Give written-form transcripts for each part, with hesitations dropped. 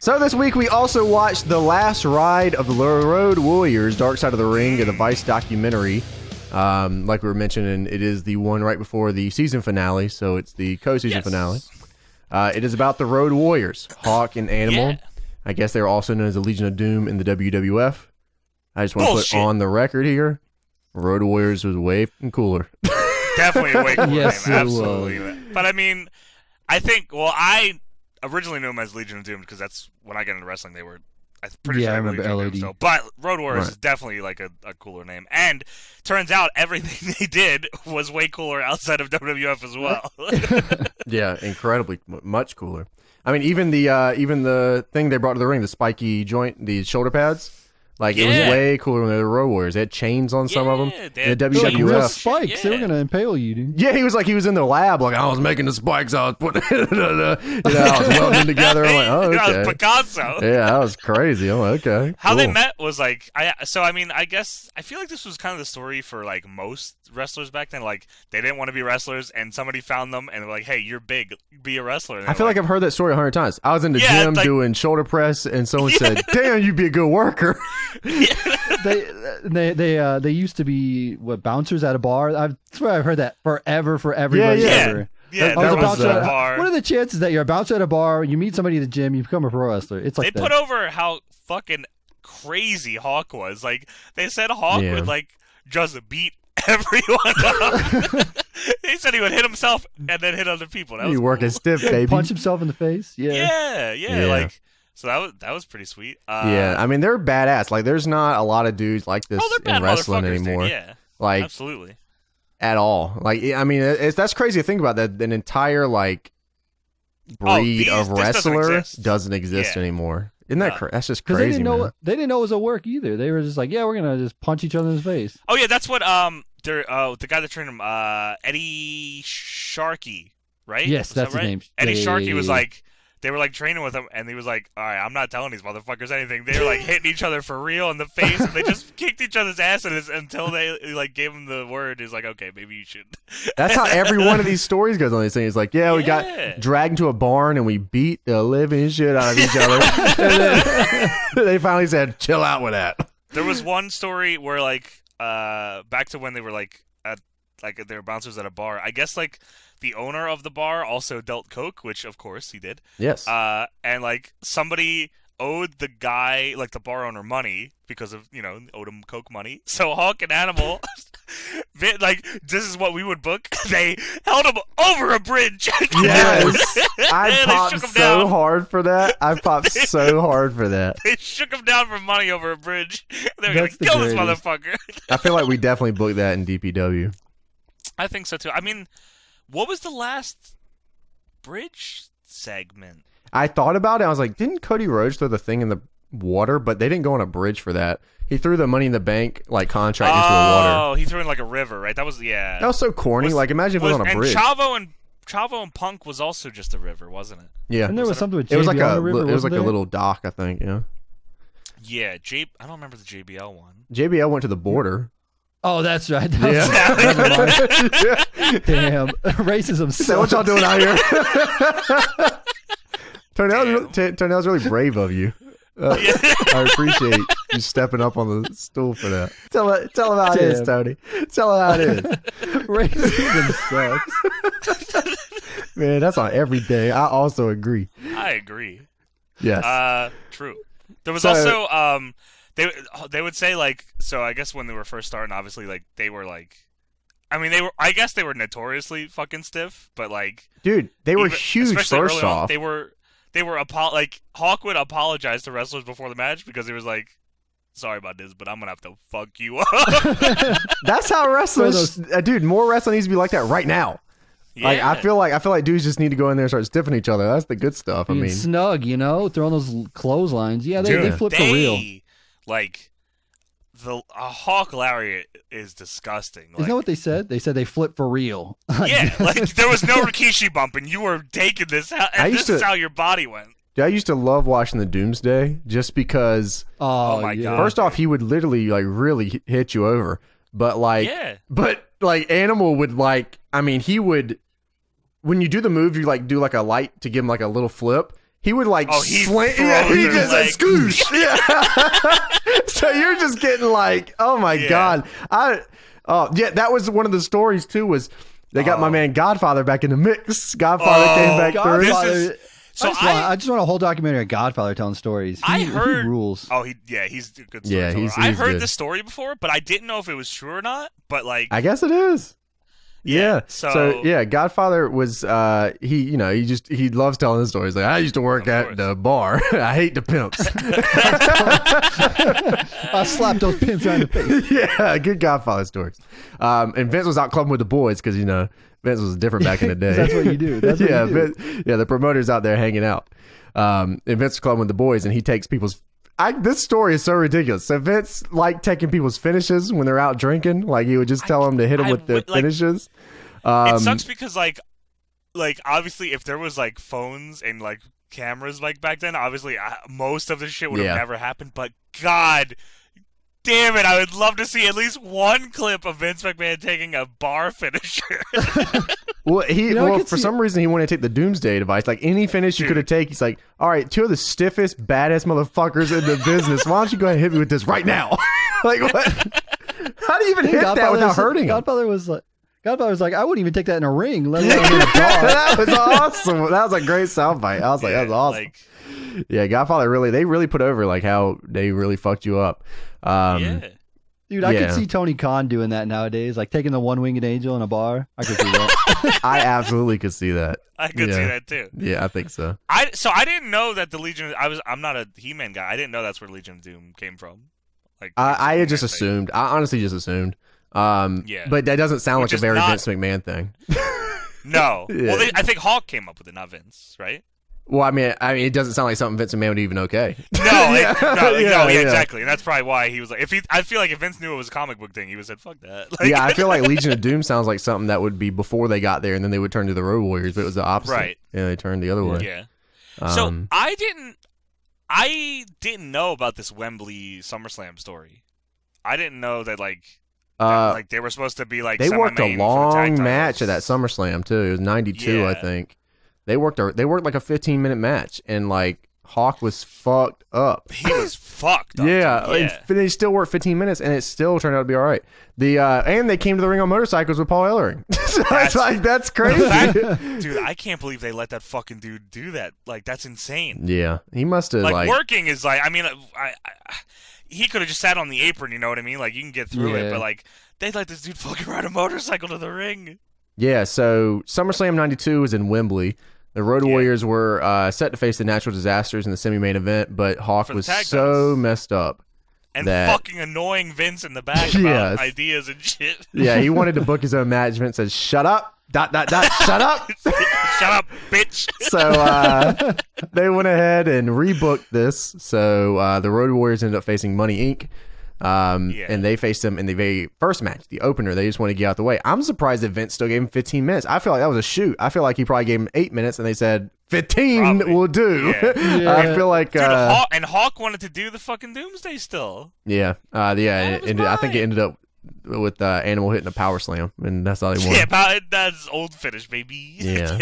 So this week we also watched The Last Ride of the Road Warriors, Dark Side of the Ring, the Vice documentary. Like we were mentioning, it is the one right before the season finale, so it's the co-season finale. It is about the Road Warriors, Hawk and Animal. Yeah. I guess they're also known as the Legion of Doom in the WWF. I just want to put on the record here, Road Warriors was way cooler. Definitely a way cooler Yes, name. it Absolutely. But I mean, I think, I originally knew them as Legion of Doom because that's when I got into wrestling. They were, I'm pretty sure I they were remember Legion of Doom LOD. still. But Road Warriors is definitely like a cooler name. And turns out everything they did was way cooler outside of WWF as well. Yeah, incredibly much cooler. I mean, even the thing they brought to the ring, the spiky joint, the shoulder pads. Like, it was way cooler when they were Road Warriors. They had chains on some of them. In the Real WWF. spikes. They were going to impale you, dude. Yeah, he was in the lab, like, I was making the spikes, I was putting I was welding them together. I'm like, oh, okay. That was Picasso. Yeah, that was crazy. I'm like, okay. How cool. they met was like, I guess, I feel like this was kind of the story for like most wrestlers back then. Like, they didn't want to be wrestlers, and somebody found them, and they're like, hey, you're big, be a wrestler. And I feel like I've heard that story 100 times. I was in the gym doing shoulder press, and someone said, damn, you'd be a good worker. They used to be bouncers at a bar. I swear I've heard that forever. Ever. Yeah, I was a that was bouncer a at bar. What are the chances that you're a bouncer at a bar, you meet somebody at the gym, you become a pro wrestler? It's like they put over how fucking crazy Hawk was. Like, they said Hawk would like just beat everyone up. They said he would hit himself and then hit other people. That was working stiff, baby. Punch himself in the face. Yeah. Like, so that was pretty sweet. Yeah, I mean, they're badass. Like, there's not a lot of dudes like this in wrestling anymore. Dude. Yeah, like, absolutely. At all. Like, I mean, that's crazy to think about, that an entire like breed of wrestler doesn't exist anymore. Isn't that that's just crazy? They didn't know it was a work either. They were just like, yeah, we're gonna just punch each other in the face. Oh yeah, that's what the guy that trained him, Eddie Sharkey, right? Yes, was that's that right? his name. Eddie Yeah, Sharkey yeah, was yeah. like, they were like training with him, and he was like, all right, I'm not telling these motherfuckers anything. They were like hitting each other for real in the face, and they just kicked each other's asses until they like gave him the word. He's like, okay, maybe you should. That's how every one of these stories goes on. These things, like, we got dragged into a barn and we beat the living shit out of each other. And then they finally said, chill out with that. There was one story where like back to when they were like at like they were bouncers at a bar. I guess like the owner of the bar also dealt coke, which of course he did. Yes. And like somebody owed the guy, like the bar owner, money because of, owed him coke money. So Hawk and Animal, like, this is what we would book. They held him over a bridge. Yes. I popped so hard for that. They shook him down for money over a bridge. They were going to kill this motherfucker. I feel like we definitely booked that in DPW. I think so too. I mean, what was the last bridge segment? I thought about it. I was like, didn't Cody Rhodes throw the thing in the water? But they didn't go on a bridge for that. He threw the Money in the Bank like contract into the water. Oh, he threw in like a river, right? That was That was so corny. Like, imagine if it was on a bridge. And Chavo and Punk was also just a river, wasn't it? Yeah. And there was something with JBL it was like on the river, it was like there? a little dock, I think. Yeah. Yeah, I don't remember the JBL one. JBL went to the border. Oh, that's right. Yeah. Damn. Racism. Is that what y'all doing out here? Tornell's really brave of you. I appreciate you stepping up on the stool for that. Tell him how it is, Tony. Tell him how it is. Racism sucks. Man, that's on every day. I also agree. I agree. Yes. True. There was also they would say like, so I guess when they were first starting, obviously like they were like, I guess they were notoriously fucking stiff, but like, dude, they were huge. First off, they were like Hawk would apologize to wrestlers before the match because he was like, sorry about this, but I'm gonna have to fuck you up. That's how wrestlers, dude. More wrestling needs to be like that right now. Yeah. Like, I feel like dudes just need to go in there and start stiffing each other. That's the good stuff. Being snug, throwing those clotheslines. Yeah, they flip for real. Like, a Hawk lariat is disgusting. Isn't that what they said? They said they flip for real. Yeah, like there was no Rikishi bump, and you were taking this, and this is how your body went. I used to love watching the Doomsday just because. Oh my god! First off, he would literally like really hit you over, but like, Animal would like. I mean, he would. When you do the move, you like do like a light to give him like a little flip. he would like he slant. throws Yeah, he his just leg. scoosh. Yeah. So you're just getting like, oh my god. That was one of the stories too. Was they got my man Godfather back in the mix? Godfather came back through. Godfather. So I just want a whole documentary of Godfather telling stories. He rules. Oh, he's a good Yeah, storyteller. I've heard good. this story before, but I didn't know if it was true or not. But like, I guess it is. Yeah. So yeah, Godfather was he loves telling his stories. Like, I used to work at the bar. I hate the pimps. I slapped those pimps right in the face. Yeah, good Godfather stories. And Vince was out clubbing with the boys because Vince was different back in the day. That's what you do. That's what you do. Vince, the promoter's out there hanging out. And Vince was clubbing with the boys, and he takes people's. This story is so ridiculous. So Vince liked taking people's finishes when they're out drinking. Like, he would just tell them to hit them with their finishes. It sucks because like obviously if there was like phones and like cameras like back then, obviously most of this shit would have never happened. But God damn it, I would love to see at least one clip of Vince McMahon taking a bar finisher. Well, for some reason he wanted to take the Doomsday device. Like, any finish you could have taken, he's like, all right, two of the stiffest, baddest motherfuckers in the business. Why don't you go ahead and hit me with this right now? Like, what? How do you even hit that without hurting him? Godfather was like, I wouldn't even take that in a ring, let alone in a bar. That was awesome. That was a great soundbite. I was like, that was awesome. Yeah, Godfather they really put over like how they really fucked you up. Dude, I could see Tony Khan doing that nowadays, like taking the one-winged angel in a bar. I could see that. I absolutely could see that. I could see that too. Yeah, I think so. I didn't know that the Legion. I'm not a He-Man guy. I didn't know that's where Legion of Doom came from. Like, I had just assumed. I honestly just assumed. But that doesn't sound like a very Vince McMahon thing. No. Yeah. Well, I think Hawk came up with it, not Vince, right? Well, I mean, it doesn't sound like something Vince McMahon would even okay. No, exactly, and that's probably why he was like, I feel like if Vince knew it was a comic book thing, he would have said, "Fuck that." Like, I feel like Legion of Doom sounds like something that would be before they got there, and then they would turn to the Road Warriors, but it was the opposite. Right? Yeah, they turned the other way. Yeah. So I didn't know about this Wembley SummerSlam story. I didn't know that like they were supposed to be like they worked a long match at at that SummerSlam too. It was 92, I think. They worked like a 15-minute match, and like Hawk was fucked up. He was fucked up. And they still worked 15 minutes, and it still turned out to be all right. And they came to the ring on motorcycles with Paul Ellering. So that's crazy. Dude, I can't believe they let that fucking dude do that. Like, that's insane. Yeah, he must have like working is like, I mean, he could have just sat on the apron, you know what I mean? Like, you can get through it, but like they let this dude fucking ride a motorcycle to the ring. Yeah, so SummerSlam 92 was in Wembley. The Road Warriors were set to face the natural disasters in the semi-main event, but Hawk was so messed up. And fucking annoying Vince in the back about ideas and shit. Yeah, he wanted to book his own match. Vince said, shut up, ... shut up. Shut up, bitch. So they went ahead and rebooked this. So the Road Warriors ended up facing Money Inc., and they faced them in the very first match, the opener. They just want to get out the way. I'm surprised that Vince still gave him 15 minutes. I feel like that was a shoot. I feel like he probably gave him 8 minutes, and they said 15 will do. Yeah. I feel like dude, Hawk wanted to do the fucking Doomsday still. Yeah, I think it ended up with Animal hitting a power slam, and that's all they wanted. Yeah, that's old finish, baby. Yeah,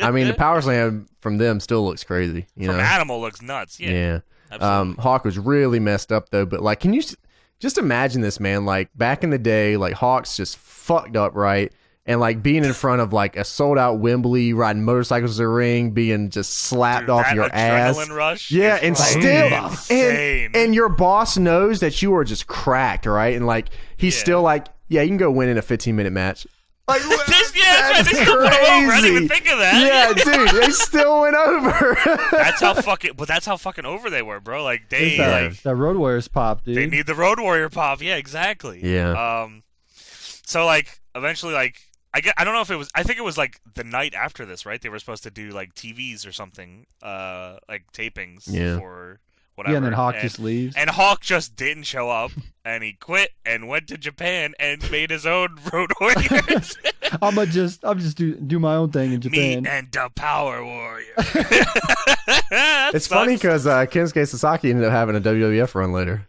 I mean the power slam from them still looks crazy. From Animal looks nuts. Yeah. Hawk was really messed up though, but like, can you just imagine this, man? Like, back in the day, like Hawk's just fucked up, right? And like being in front of like a sold out Wembley, riding motorcycles to the ring, being just slapped off your ass. Rush and still, and your boss knows that you are just cracked, right? And like he's still like, yeah, you can go win in a 15-minute match. Like, that's crazy. I didn't even think of that. Yeah, dude, they still went over. That's how fucking over they were, bro. Like that Road Warriors pop, dude. They need the Road Warrior pop. Yeah, exactly. Yeah. So like eventually, like I don't know if it was. I think it was like the night after this, right? They were supposed to do like TVs or something, like tapings for whatever. Yeah, and then Hawk just leaves. And Hawk just didn't show up, and he quit and went to Japan and made his own Road Warriors. I'm just do my own thing in Japan. Me and the Power Warrior. It's funny because Kensuke Sasaki ended up having a WWF run later.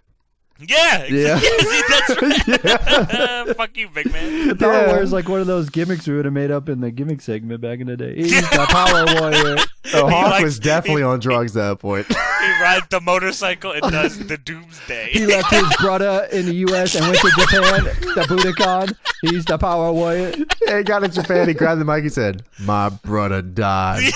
Yeah. Yeah. See, that's right. Fuck you, big man. The Power Warrior is like one of those gimmicks we would have made up in the gimmick segment back in the day. He's the Power Warrior. So Hawk likes- was definitely on drugs at that point. He rides the motorcycle and does the Doomsday. He left his brother in the U.S. and went to Japan, the Budokan. He's the Power Warrior. He got to Japan, he grabbed the mic, he said, "My brother died."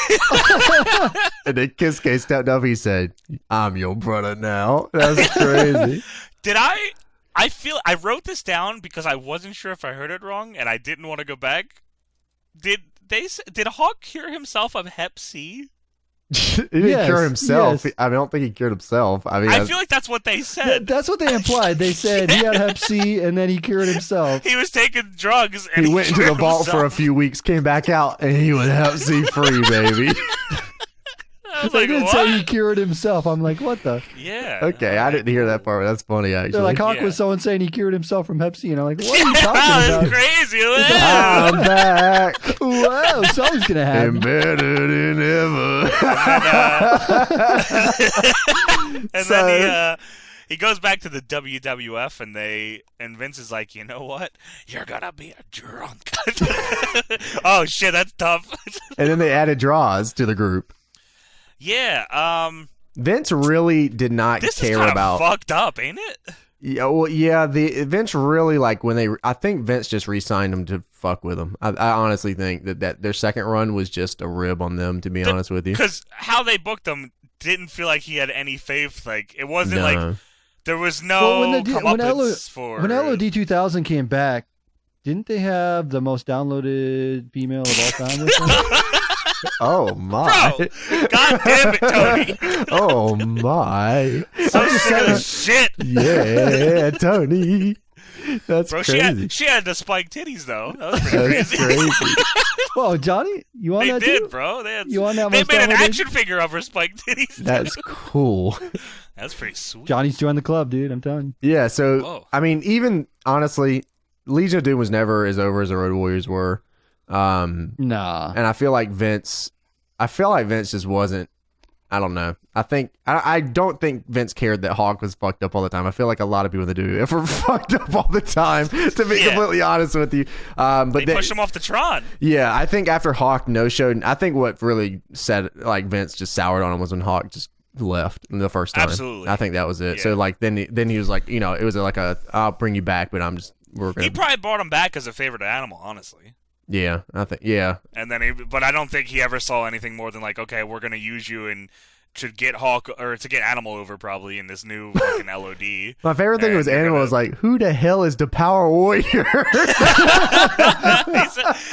And then Kisuke stepped up, he said, "I'm your brother now." That's crazy. Did I feel I wrote this down because I wasn't sure if I heard it wrong and I didn't want to go back. Did Hawk cure himself of Hep C? He didn't Yes, cure himself. yes. I don't think he cured himself. I mean, I feel like that's what they said. That's what they implied. They said he had Hep C and then he cured himself. He was taking drugs and he went into the cured vault for a himself. few weeks, came back out, and he was Hep C free, baby. I was They like, didn't what? say he cured himself. I'm like, what the? Yeah. Okay, I didn't hear that part. That's funny, actually. They're like, Hawk Yeah. was someone saying he cured himself from Hep C. And I'm like, what are you That's talking about? crazy. I'm back. Whoa, something's going to And happen. better than ever. And then he goes back to the WWF and Vince is like, you know what? You're gonna be a drunk. Oh shit, that's tough. And then they added draws to the group. Yeah. Vince really did not This is care kind about. of fucked up, ain't it? Yeah, well, yeah. The Vince really I think Vince just re-signed him to fuck with him. I honestly think that their second run was just a rib on them. To be honest with you, Because how they booked him didn't feel like he had any faith. Like it wasn't No. like there was no when comeuppance for When LOD 2000 came back, didn't they have the most downloaded female of all time with them? oh my, Bro, God damn it, Tony. oh my, So sick of this shit. yeah, Tony, that's Bro, crazy. she had the spiked titties though. That was pretty That's crazy. crazy. Whoa, Johnny, you on They that did, too? bro. They You on that made most an downloaded? action figure of her spiked titties. That's cool. That's pretty sweet. Johnny's joined the club, dude. I'm telling you. Yeah. So Whoa. I mean, even honestly, Legion of Doom was never as over as the Road Warriors were. Nah. And I feel like Vince just wasn't. I don't know. I don't think Vince cared that Hawk was fucked up all the time. I feel like a lot of people that do were fucked up all the time. To be Yeah. completely honest with you, but They pushed him off the Tron. yeah, I think after Hawk no showed, I think what really said like Vince just soured on him was when Hawk just left the first time. Absolutely. I think that was it. Yeah. So like then he was like, it was like I'll bring you back, but we're gonna He probably brought him back as a favorite animal, honestly. yeah, I think yeah. And then, but I don't think he ever saw anything more than like, okay, we're gonna use you and to get Hawk or to get Animal over probably in this new fucking LOD. My favorite thing And was you're Animal gonna- was like, who the hell is the Power Warrior?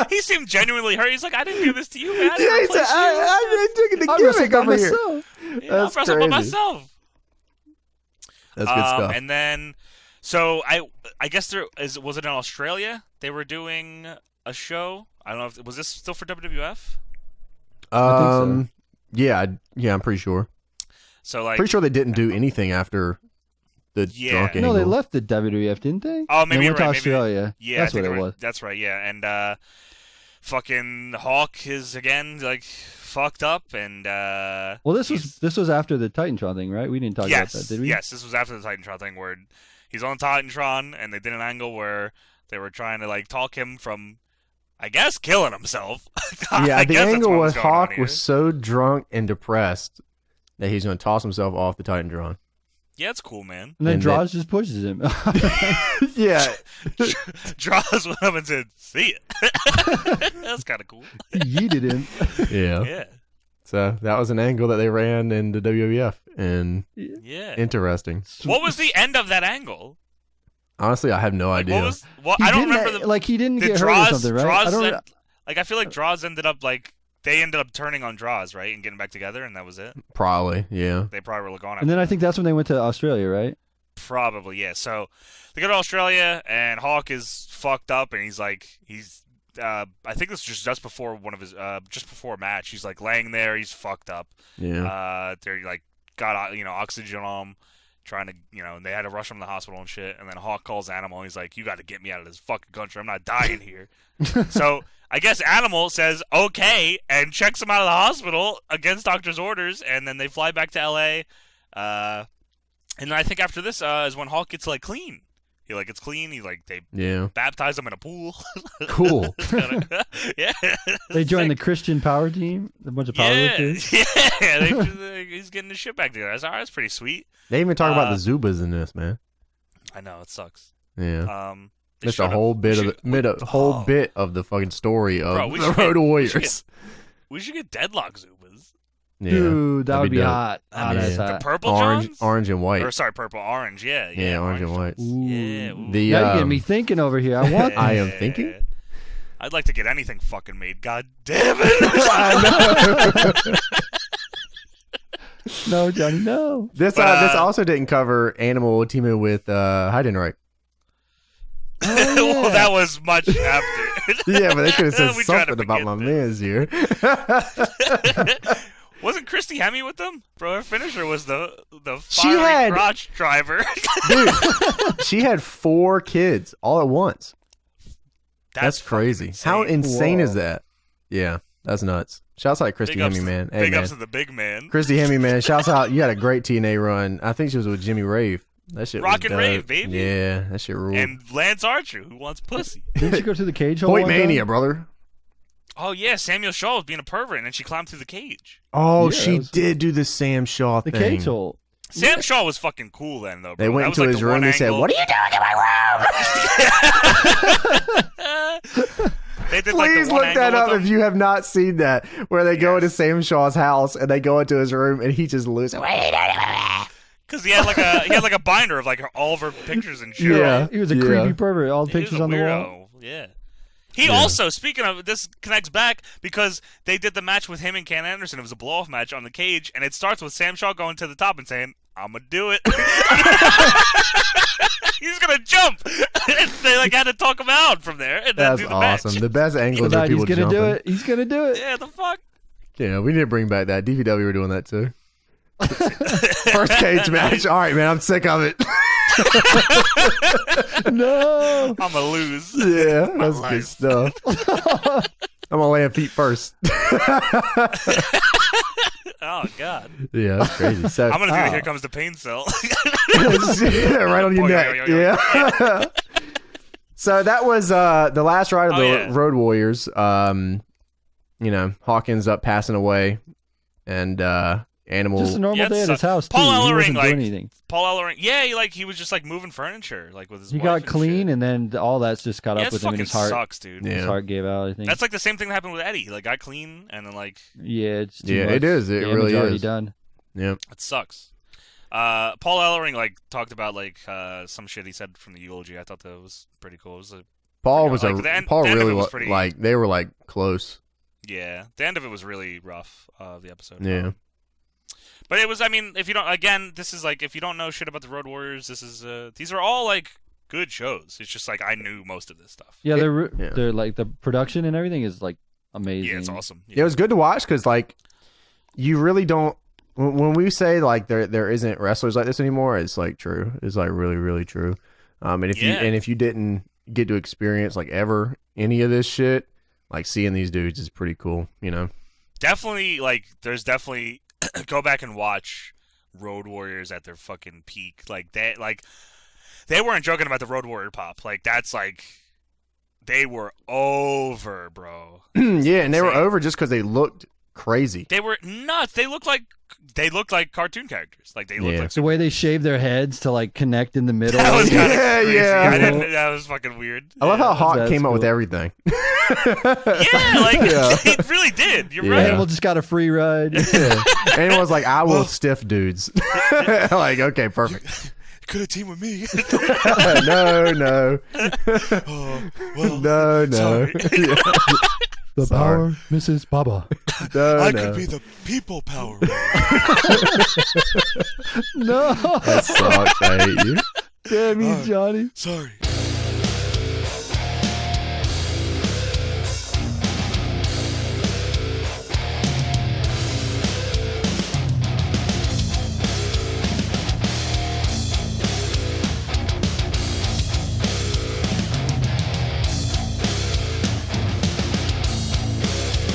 He seemed genuinely hurt. He's like, I didn't do this to you, man. I Yeah, didn't he said, replace you. I took the I gimmick wrestled by over here. myself. Yeah, I'll That's wrestle by crazy. myself. That's good stuff. And then, so I guess was it in Australia? They were doing a show. I don't know if was this still for WWF. so. Yeah, I'm pretty sure. So like, Pretty sure they didn't do anything after the Yeah. drunk No, angle. they left the WWF, didn't they? Oh, maybe they you're went to right, maybe- Australia. yeah, That's I think what it was. That's right. Yeah, and fucking Hawk is again like fucked up, and Well, this was after the Titantron thing, right? We didn't talk yes, about that, did we? yes, this was after the Titantron thing where he's on Titantron, and they did an angle where they were trying to like talk him from, I guess, killing himself. Yeah, I the guess that's angle what was going on Hawk here. was so drunk and depressed that he's going to toss himself off the Titantron. Yeah, it's cool, man. And then And Draws just pushes him. Yeah, Draws went up and said, "See it." That's kind of cool. He yeeted him. yeah. Yeah, So that was an angle that they ran in the WWF, and yeah. interesting. What was the end of that angle? Honestly, I have no Like, idea. what was? What He I don't didn't, remember the. like he didn't The get hurt or draws, something, right? draws I don't. end- like I feel like draws ended up like they ended up turning on draws, right, and getting back together, and that was it. Probably, yeah. They probably were gone. And then I think that's when they went to Australia, right? Probably, yeah. So they go to Australia, and Hawk is fucked up, and he's I think this was just before one of his just before a match. He's like laying there, he's fucked up. Yeah. They're like got oxygen on him, trying to and they had to rush him to the hospital and shit. And then Hawk calls Animal, and he's like, "You got to get me out of this fucking country. I'm not dying here." So I guess Animal says okay and checks him out of the hospital against doctor's orders, and then they fly back to LA. And I think after this is when Hulk gets like clean. He like gets clean. He like they baptize him in a pool. Cool. Yeah. They join the Christian Power team. A bunch of power lifters. Yeah. He's getting his shit back together. That's pretty sweet. They even talk about the Zubas in this, man. I know, it sucks. Yeah. It's a whole bit of the fucking story of the Road Warriors. We should get Deadlock Zubas. Yeah, dude, that would be hot. The purple orange and white. Or sorry, purple, orange. Yeah, orange and white. Yeah. Now you're getting me thinking over here. I want. I am thinking. I'd like to get anything fucking made. God damn it! I know. No, Johnny, no. This also didn't cover Animal teaming with Heidenreich. Well, that was much after. Yeah, but they could have said something about my man's here. Wasn't Christy Hemme with them? Bro, her finisher was the fiery crotch driver. Dude, she had 4 kids all at once. That's crazy. Insane. How insane is that? Yeah, that's nuts. Shouts out Christy Hemme, man. Hey, big ups to the big man. Christy Hemme, man. Shouts out. You had a great TNA run. I think she was with Jimmy Rave. That shit Rock was and rave, baby. Yeah, that shit ruled. And Lance Archer, who wants pussy. Didn't she go through the cage hole? Point Mania, brother. Oh, yeah, Samuel Shaw was being a pervert, and then she climbed through the cage. Oh, yeah, she did do the Sam Shaw thing. The cage hole. Sam Shaw was fucking cool then, though, bro. They went into his room and said, "What are you doing in my room?" They did, Please look that up if you have not seen that, where they go into Sam Shaw's house and they go into his room and he just loses. Because he had like a binder of like all of her pictures and shit. Yeah, he was a creepy pervert. All the pictures on the wall. Yeah. He also, speaking of, this connects back because they did the match with him and Ken Anderson. It was a blow-off match on the cage, and it starts with Sam Shaw going to the top and saying, "I'm gonna do it." He's gonna jump. They like had to talk him out from there, and then that's do the awesome. match. The best angles are people he's gonna jumping. do it. He's gonna do it. Yeah, the fuck. Yeah, we need to bring back that. DVW were doing that too. First cage match. All right, man, I'm sick of it. No, I'm gonna lose. Yeah, that's good stuff. I'm gonna land feet first. Oh God. Yeah, that's crazy. So I'm gonna do the Here Comes the Pain Cell. Yeah, right on your neck. Yeah. So that was the last ride of the Road Warriors. You know, Hawkins up passing away, and Animal. just a normal day at his house too. Paul He Ellering, wasn't doing anything. Paul Ellering, he was just like moving furniture, like with his. He wife got and clean, shit. and then all that's just caught up with him in his heart. Sucks, dude. His heart gave out. I think that's like the same thing that happened with Eddie. He, like got clean, and then like it's too much it is. It really already is. done. Yeah, it sucks. Paul Ellering like talked about like some shit he said from the eulogy. I thought that was pretty cool. It was Paul the really was was like they were like close. Yeah, the end of it was really rough. The episode. Yeah. But it was, I mean, if you don't, again, this is like, if you don't know shit about the Road Warriors, these are all like good shows. It's just like I knew most of this stuff. Yeah, they're like the production and everything is like amazing. Yeah, it's awesome. Yeah. It was good to watch because like you really don't. When we say like there isn't wrestlers like this anymore, it's like true. It's like really really true. And if you didn't get to experience like ever any of this shit, like seeing these dudes is pretty cool. You know. Definitely, like there's definitely. Go back and watch Road Warriors at their fucking peak. Like they weren't joking about the Road Warrior pop. Like that's like they were over, bro. Yeah, and they were over just because they looked crazy. They were nuts. They looked like cartoon characters. Like they looked like the way they shaved their heads to like connect in the middle. That was kind of crazy. Yeah. That was fucking weird. I love how Hawk came up with everything. It really did. You're right. Animal just got a free ride. Animal was like, I will stiff dudes. Like, okay, perfect. Could have teamed with me. No. No. The power, Mrs. Baba. I could be the people power. No. That sucks. I hate you. Damn you, Johnny. Sorry.